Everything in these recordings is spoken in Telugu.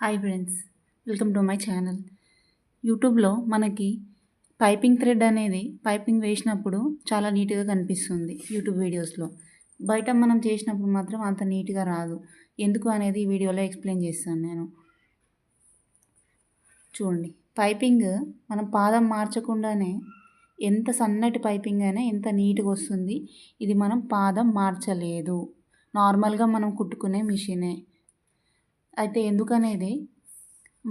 Hi friends, welcome to my channel. యూట్యూబ్లో మనకి పైపింగ్ థ్రెడ్ అనేది పైపింగ్ వేసినప్పుడు చాలా నీట్గా కనిపిస్తుంది యూట్యూబ్ వీడియోస్లో. బయట మనం చేసినప్పుడు మాత్రం అంత నీట్గా రాదు. ఎందుకు అనేది ఈ వీడియోలో ఎక్స్ప్లెయిన్ చేస్తాను నేను. చూడండి, పైపింగ్ మనం పాదం మార్చకుండానే ఎంత సన్నటి పైపింగ్ అయినా ఎంత నీట్గా వస్తుంది. ఇది మనం పాదం మార్చలేదు, నార్మల్గా మనం కుట్టుకునే మిషనే. అయితే ఎందుకనేది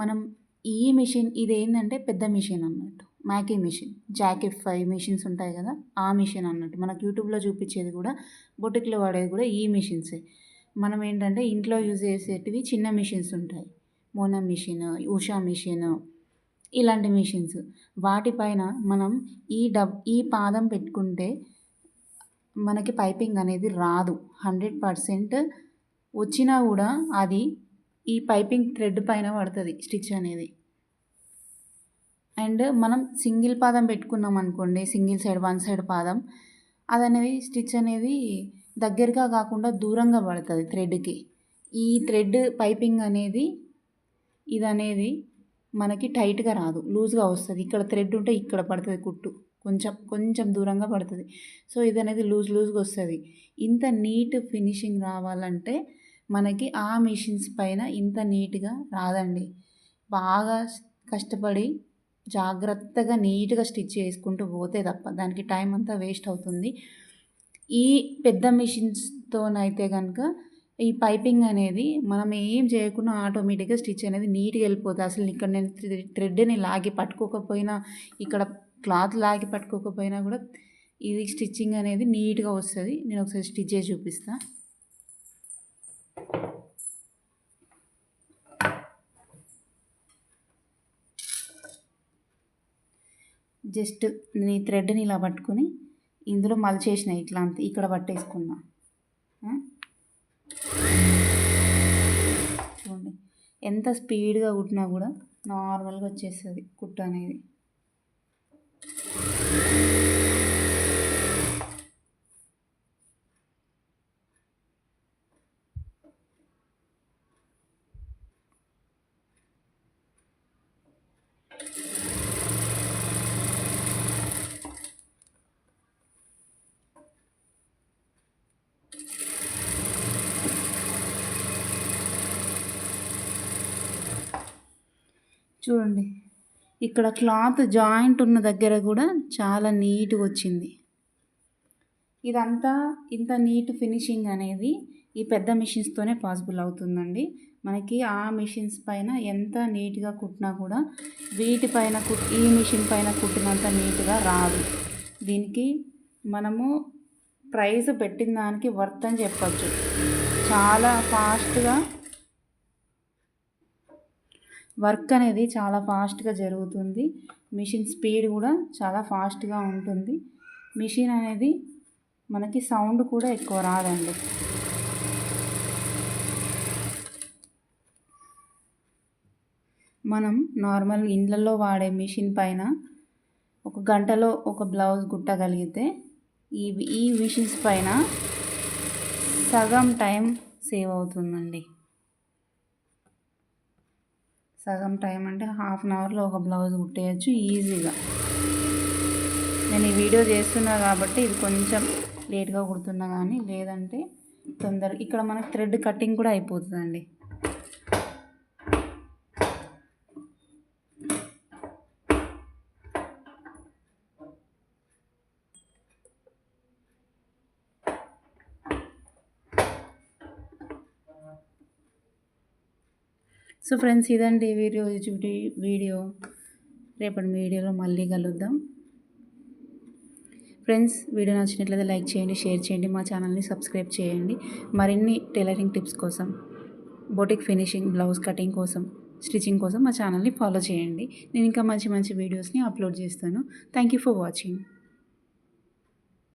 మనం ఈ మిషన్ ఇది ఏంటంటే పెద్ద మిషన్ అన్నట్టు, మ్యాకీ మిషన్, జాకెట్ 5 మిషన్స్ ఉంటాయి కదా, ఆ మిషన్ అన్నట్టు. మనకు యూట్యూబ్లో చూపించేది కూడా, బొటిక్లో వాడేది కూడా ఈ మిషన్సే. మనం ఏంటంటే ఇంట్లో యూజ్ చేసేటివి చిన్న మిషన్స్ ఉంటాయి, మోనా మిషన్, ఉషా మిషన్, ఇలాంటి మిషన్స్. వాటిపైన మనం ఈ పాదం పెట్టుకుంటే మనకి పైపింగ్ అనేది రాదు. 100% వచ్చినా కూడా అది ఈ పైపింగ్ థ్రెడ్ పైన పడుతుంది స్టిచ్ అనేది. అండ్ మనం సింగిల్ పాదం పెట్టుకున్నాం అనుకోండి, సింగిల్ సైడ్ వన్ సైడ్ పాదం, అది అనేది స్టిచ్ అనేది దగ్గరగా కాకుండా దూరంగా పడుతుంది థ్రెడ్కి. ఈ థ్రెడ్ పైపింగ్ అనేది ఇది అనేది మనకి టైట్గా రాదు, లూజ్గా వస్తుంది. ఇక్కడ థ్రెడ్ ఉంటే ఇక్కడ పడుతుంది కుట్టు, కొంచెం దూరంగా పడుతుంది. సో ఇది అనేది లూజ్గా వస్తుంది. ఇంత నీట్ ఫినిషింగ్ రావాలంటే మనకి ఆ మిషన్స్ పైన ఇంత నీట్గా రాదండి. బాగా కష్టపడి జాగ్రత్తగా నీట్గా స్టిచ్ చేసుకుంటూ పోతే తప్ప దానికి టైం అంతా వేస్ట్ అవుతుంది. ఈ పెద్ద మిషన్స్తోనైతే కనుక ఈ పైపింగ్ అనేది మనం ఏం చేయకుండా ఆటోమేటిక్గా స్టిచ్ అనేది నీట్గా వెళ్ళిపోతుంది. అసలు ఇక్కడ నేను థ్రెడ్ని లాగి పట్టుకోకపోయినా, ఇక్కడ క్లాత్ లాగి పట్టుకోకపోయినా కూడా ఇది స్టిచ్చింగ్ అనేది నీట్గా వస్తుంది. నేను ఒకసారి స్టిచ్ చేసి చూపిస్తాను. జస్ట్ నేను ఈ థ్రెడ్ని ఇలా పట్టుకొని ఇందులో మలిచేసిన ఇట్లా అంత ఇక్కడ పట్టేసుకున్నా. చూడండి, ఎంత స్పీడ్గా కుట్టినా కూడా నార్మల్గా వచ్చేస్తుంది కుట్టు అనేది. చూడండి, ఇక్కడ క్లాత్ జాయింట్ ఉన్న దగ్గర కూడా చాలా నీట్గా వచ్చింది. ఇదంతా ఇంత నీట్ ఫినిషింగ్ అనేది ఈ పెద్ద మిషన్స్తోనే పాసిబుల్ అవుతుందండి. మనకి ఆ మిషన్స్ పైన ఎంత నీట్గా కుట్టినా కూడా వీటిపైన ఈ మిషన్ పైన కుట్టినంత నీట్గా రాదు. దీనికి మనము ప్రైస్ పెట్టిన దానికి వర్త్ అని చెప్పచ్చు. చాలా ఫాస్ట్గా వర్క్ అనేది చాలా ఫాస్ట్గా జరుగుతుంది. మిషన్ స్పీడ్ కూడా చాలా ఫాస్ట్గా ఉంటుంది. మిషన్ అనేది మనకి సౌండ్ కూడా ఎక్కువ రాదండి. మనం నార్మల్ ఇళ్ళల్లో వాడే మిషన్ పైన ఒక గంటలో ఒక బ్లౌజ్ కుట్టగలిగితే ఈ మిషన్స్ పైన సగం టైం సేవ్ అవుతుందండి. సగం టైం అంటే హాఫ్ అన్ అవర్లో ఒక బ్లౌజ్ కుట్టేయచ్చు ఈజీగా. నేను ఈ వీడియో చేస్తున్నా కాబట్టి ఇది కొంచెం లేట్గా కుడుతున్నా, కానీ లేదంటే తొందరగా ఇక్కడ మనకు థ్రెడ్ కటింగ్ కూడా అయిపోతుందండి. సో ఫ్రెండ్స్, ఇదండి వీడియో. రేపటి వీడియోలో మళ్ళీ కలుద్దాం. ఫ్రెండ్స్, వీడియో నచ్చినట్లయితే లైక్ చేయండి, షేర్ చేయండి, మా ఛానల్ని సబ్స్క్రైబ్ చేయండి. మరిన్ని టైలరింగ్ టిప్స్ కోసం, బొటిక్ ఫినిషింగ్, బ్లౌజ్ కటింగ్ కోసం, స్టిచ్చింగ్ కోసం మా ఛానల్ని ఫాలో చేయండి. నేను ఇంకా మంచి వీడియోస్ని అప్లోడ్ చేస్తాను. Thank you for watching.